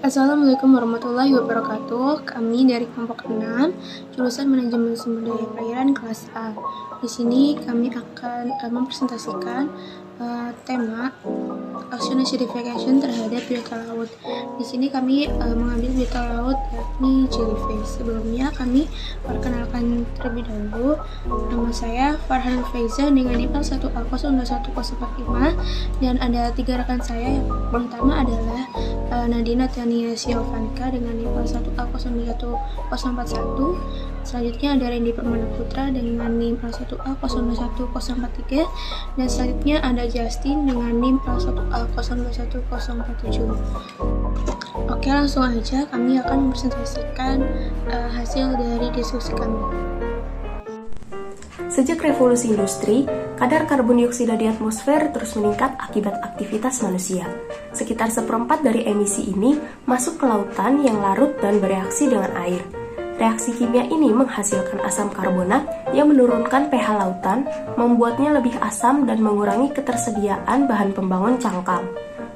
Assalamualaikum warahmatullahi wabarakatuh. Kami dari kelompok 6, jurusan Manajemen Sumber Daya Perairan kelas A. Di sini kami akan mempresentasikan tema Ocean Acidification terhadap biota laut. Di sini kami mengambil biota laut yakni jellyfish. Sebelumnya kami perkenalkan terlebih dahulu. Nama saya Farhan Faiza dengan NIM 1A021045 dan ada 3 rekan saya. Yang pertama adalah Nadina Tania Siovanka dengan NIM 1A021041. Selanjutnya ada Randy Permana Putra dengan NIM 1A021043 dan selanjutnya ada Justin dengan NIM 1A021047. Oke, langsung aja kami akan mempresentasikan hasil dari diskusi kami. Sejak revolusi industri, kadar karbon dioksida di atmosfer terus meningkat akibat aktivitas manusia. Sekitar 1/4 dari emisi ini masuk ke lautan yang larut dan bereaksi dengan air. Reaksi kimia ini menghasilkan asam karbonat yang menurunkan pH lautan, membuatnya lebih asam dan mengurangi ketersediaan bahan pembangun cangkang.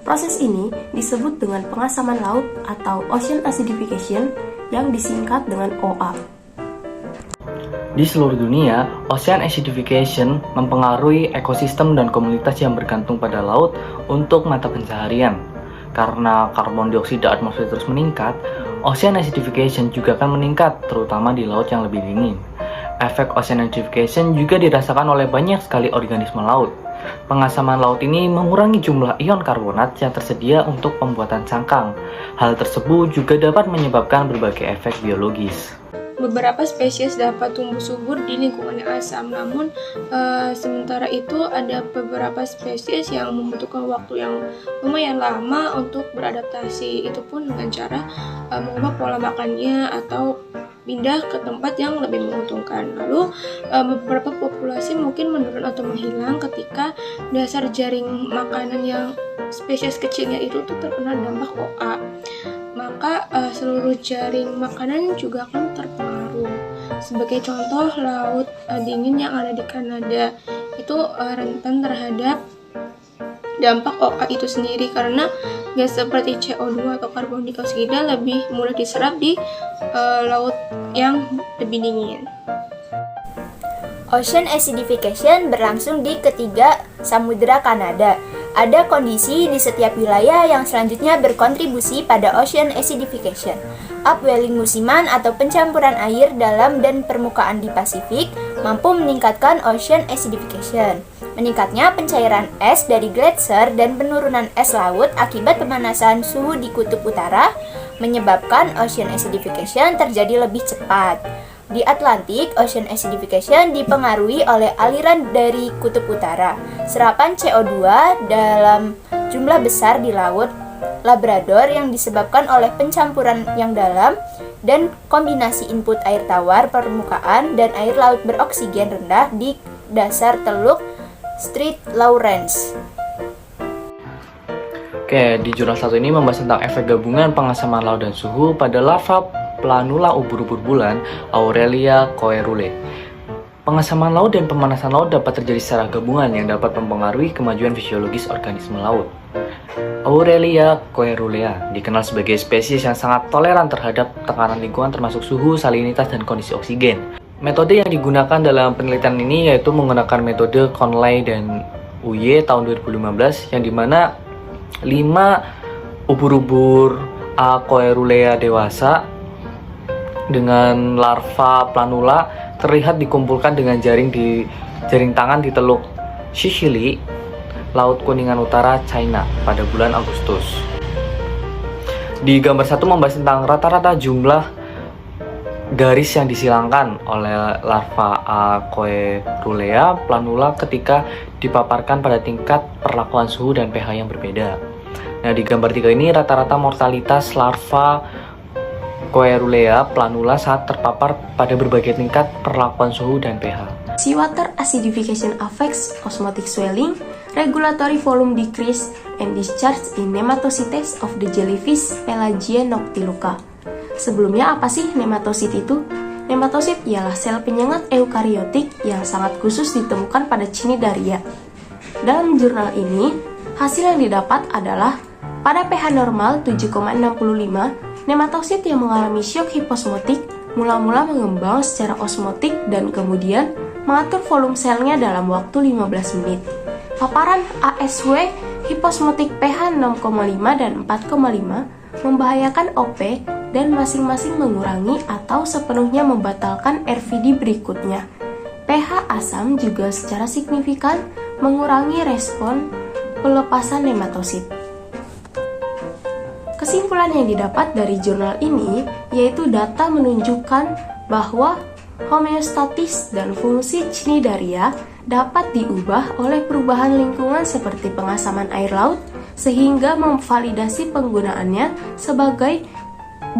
Proses ini disebut dengan pengasaman laut atau ocean acidification yang disingkat dengan OA. Di seluruh dunia, ocean acidification mempengaruhi ekosistem dan komunitas yang bergantung pada laut untuk mata pencaharian. Karena karbon dioksida atmosfer terus meningkat, ocean acidification juga akan meningkat, terutama di laut yang lebih dingin. Efek ocean acidification juga dirasakan oleh banyak sekali organisme laut. Pengasaman laut ini mengurangi jumlah ion karbonat yang tersedia untuk pembuatan cangkang. Hal tersebut juga dapat menyebabkan berbagai efek biologis. Beberapa spesies dapat tumbuh subur di lingkungan yang asam, namun sementara itu ada beberapa spesies yang membutuhkan waktu yang lumayan lama untuk beradaptasi. Itu pun dengan cara mengubah pola makannya atau pindah ke tempat yang lebih menguntungkan. Lalu beberapa populasi mungkin menurun atau menghilang ketika dasar jaring makanan yang spesies kecilnya itu tuh terkena dampak OA. Maka seluruh jaring makanan juga akan terpengaruh. Sebagai contoh, laut dingin yang ada di Kanada itu rentan terhadap dampak OA itu sendiri karena gas seperti CO2 atau karbon dioksida lebih mudah diserap di laut yang lebih dingin. Ocean acidification berlangsung di ketiga samudera Kanada. Ada kondisi di setiap wilayah yang selanjutnya berkontribusi pada ocean acidification. Upwelling musiman atau pencampuran air dalam dan permukaan di Pasifik mampu meningkatkan ocean acidification. Meningkatnya pencairan es dari gletser dan penurunan es laut akibat pemanasan suhu di kutub utara menyebabkan ocean acidification terjadi lebih cepat. Di Atlantik, ocean acidification dipengaruhi oleh aliran dari kutub utara, serapan CO2 dalam jumlah besar di laut Labrador yang disebabkan oleh pencampuran yang dalam, dan kombinasi input air tawar permukaan dan air laut beroksigen rendah di dasar teluk St. Lawrence. Oke, di jurnal 1 ini membahas tentang efek gabungan pengasaman laut dan suhu pada larva planula ubur-ubur bulan Aurelia coerule. Pengasaman laut dan pemanasan laut dapat terjadi secara gabungan yang dapat mempengaruhi kemajuan fisiologis organisme laut. Aurelia coerulea dikenal sebagai spesies yang sangat toleran terhadap tekanan lingkungan termasuk suhu, salinitas, dan kondisi oksigen. Metode yang digunakan dalam penelitian ini yaitu menggunakan metode Conley dan Uye tahun 2015 yang dimana 5 ubur-ubur A. coerulea dewasa dengan larva planula terlihat dikumpulkan dengan jaring tangan di Teluk Sicily, Laut Kuningan Utara, China pada bulan Agustus. Di gambar 1 membahas tentang rata-rata jumlah garis yang disilangkan oleh larva A. coerulea planula ketika dipaparkan pada tingkat perlakuan suhu dan pH yang berbeda. Nah, di gambar 3 ini rata-rata mortalitas larva coerulea planula saat terpapar pada berbagai tingkat perlakuan suhu dan pH. Seawater acidification affects osmotic swelling, regulatory volume decrease, and discharge in nematocytes of the jellyfish Pelagia noctiluca. Sebelumnya apa sih nematosit itu? Nematosit ialah sel penyengat eukariotik yang sangat khusus ditemukan pada Cnidaria. Dalam jurnal ini, hasil yang didapat adalah Pada pH normal 7,65, nematosit yang mengalami syok hiposmotik mula-mula mengembang secara osmotik dan kemudian mengatur volume selnya dalam waktu 15 menit. Paparan ASW hiposmotik pH 6,5 dan 4,5 membahayakan OP dan masing-masing mengurangi atau sepenuhnya membatalkan RVD berikutnya. pH asam juga secara signifikan mengurangi respon pelepasan nematosit. Kesimpulan yang didapat dari jurnal ini yaitu data menunjukkan bahwa homeostatis dan fungsi cnidaria dapat diubah oleh perubahan lingkungan seperti pengasaman air laut sehingga memvalidasi penggunaannya sebagai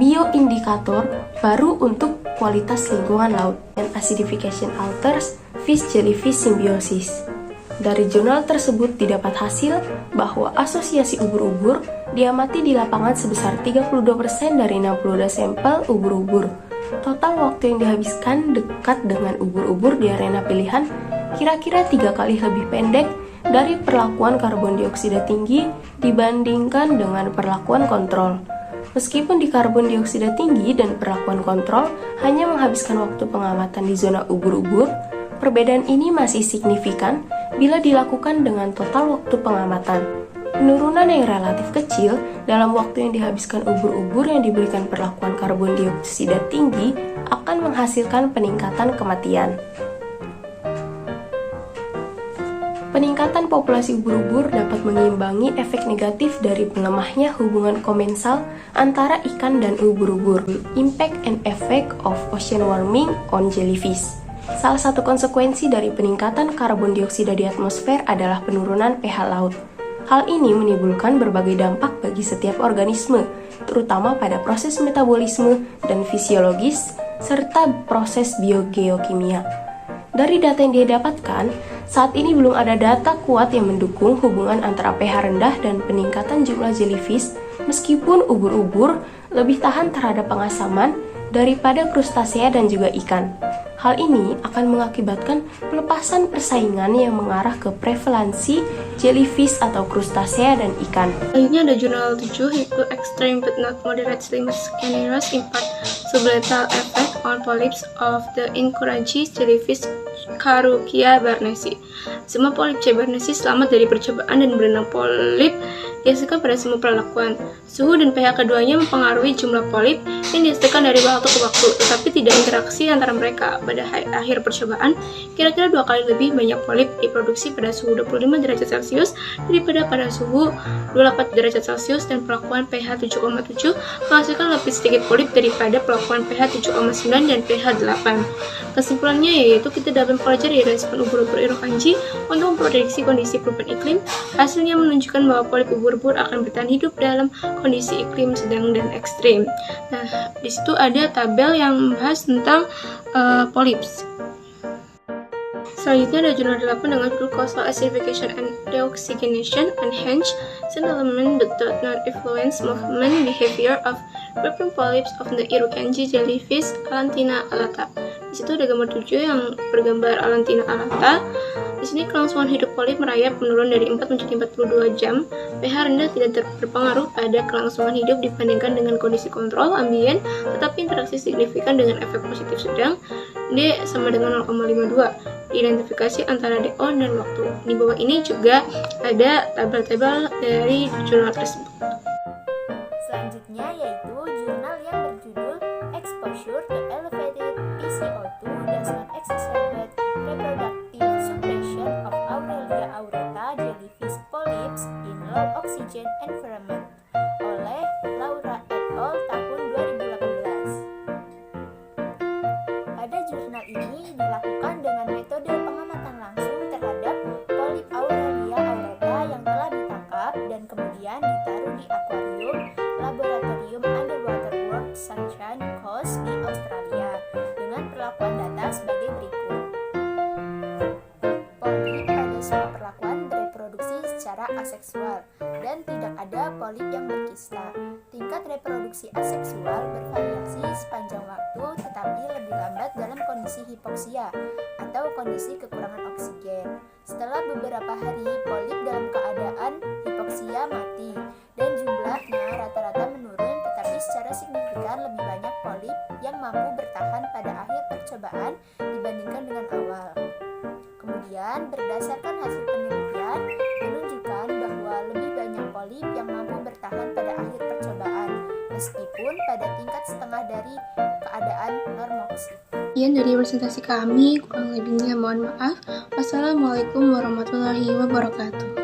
bioindikator baru untuk kualitas lingkungan laut. And acidification alters fish-jellyfish symbiosis. Dari jurnal tersebut didapat hasil bahwa asosiasi ubur-ubur diamati di lapangan sebesar 32% dari 62 sampel ubur-ubur. Total waktu yang dihabiskan dekat dengan ubur-ubur di arena pilihan kira-kira 3 kali lebih pendek dari perlakuan karbon dioksida tinggi dibandingkan dengan perlakuan kontrol. Meskipun di karbon dioksida tinggi dan perlakuan kontrol hanya menghabiskan waktu pengamatan di zona ubur-ubur, perbedaan ini masih signifikan bila dilakukan dengan total waktu pengamatan. Penurunan yang relatif kecil dalam waktu yang dihabiskan ubur-ubur yang diberikan perlakuan karbon dioksida tinggi akan menghasilkan peningkatan kematian. Peningkatan populasi ubur-ubur dapat mengimbangi efek negatif dari melemahnya hubungan komensal antara ikan dan ubur-ubur. Impact and effect of ocean warming on jellyfish. Salah satu konsekuensi dari peningkatan karbon dioksida di atmosfer adalah penurunan pH laut. Hal ini menimbulkan berbagai dampak bagi setiap organisme, terutama pada proses metabolisme dan fisiologis, serta proses biogeokimia. Dari data yang dia dapatkan, saat ini belum ada data kuat yang mendukung hubungan antara pH rendah dan peningkatan jumlah jellyfish, meskipun ubur-ubur lebih tahan terhadap pengasaman daripada krustasea dan juga ikan. Hal ini akan mengakibatkan pelepasan persaingan yang mengarah ke prevalensi jellyfish atau krustasea dan ikan. Selanjutnya ada jurnal 7 yaitu Extreme but not moderate Slimus caneus impact sublethal effect on polyps of the encourages jellyfish Carukia barnesi. Semua polip C. barnesi selamat dari percobaan dan berenang polip dihasilkan pada semua perlakuan. Suhu dan pH keduanya mempengaruhi jumlah polip yang dihasilkan dari waktu ke waktu, tetapi tidak interaksi antara mereka. Pada akhir percobaan, kira-kira 2 kali lebih banyak polip diproduksi pada suhu 25 derajat Celcius daripada pada suhu 28 derajat Celcius, dan perlakuan pH 7,7 menghasilkan lebih sedikit polip daripada perlakuan pH 7,9 dan pH 8. Kesimpulannya yaitu kita dapat mempelajari respon ubur-ubur Irukandji untuk memprediksi kondisi perubahan iklim. Hasilnya menunjukkan bahwa polip ubur-ubur akan bertahan hidup dalam kondisi iklim sedang dan ekstrim. Nah, di situ ada tabel yang membahas tentang polyps. Selanjutnya ada jurnal 8 dengan judul Coastal Acidification and Deoxygenation Enhance an element that does not influence movement behavior of Reprint polyps of the Irukandji jellyfish Alantina alata. Di situ ada gambar 7 yang bergambar Alantina alata. Di sini kelangsungan hidup polip merayap menurun dari 4 menjadi 42 jam. pH rendah tidak berpengaruh pada kelangsungan hidup dibandingkan dengan kondisi kontrol ambien, tetapi interaksi signifikan dengan efek positif sedang. D sama dengan 0,52. Identifikasi antara DO dan waktu. Di bawah ini juga ada tabel-tabel dari jurnal tersebut. Selanjutnya yaitu jurnal yang berjudul Exposure to Elevated PCO2 Does Not Exacerbate Reproductive Suppression of Aurelia aurata Jellyfish Polyps in Low Oxygen Environment oleh Laura et al. Tahun 2018. Pada jurnal ini dilakukan dengan metode pengamatan langsung terhadap polip Aurelia aurata yang telah ditangkap dan kemudian ditaruh di akuarium Laboratorium Underwater World Sunshine Coast di Australia dengan perlakuan data sebagai berikut. Polip pada semua perlakuan bereproduksi secara aseksual dan tidak ada polip yang berkista. Tingkat reproduksi aseksual bervariasi sepanjang waktu tetapi lebih lambat dalam kondisi hipoksia atau kondisi kekurangan oksigen. Setelah beberapa hari, polip dalam keadaan hipoksia usia mati, dan jumlahnya rata-rata menurun tetapi secara signifikan lebih banyak polip yang mampu bertahan pada akhir percobaan dibandingkan dengan awal. Kemudian, berdasarkan hasil penelitian menunjukkan bahwa lebih banyak polip yang mampu bertahan pada akhir percobaan, meskipun pada tingkat setengah dari keadaan normoksi. Sekian dari presentasi kami, kurang lebihnya mohon maaf. Wassalamualaikum warahmatullahi wabarakatuh.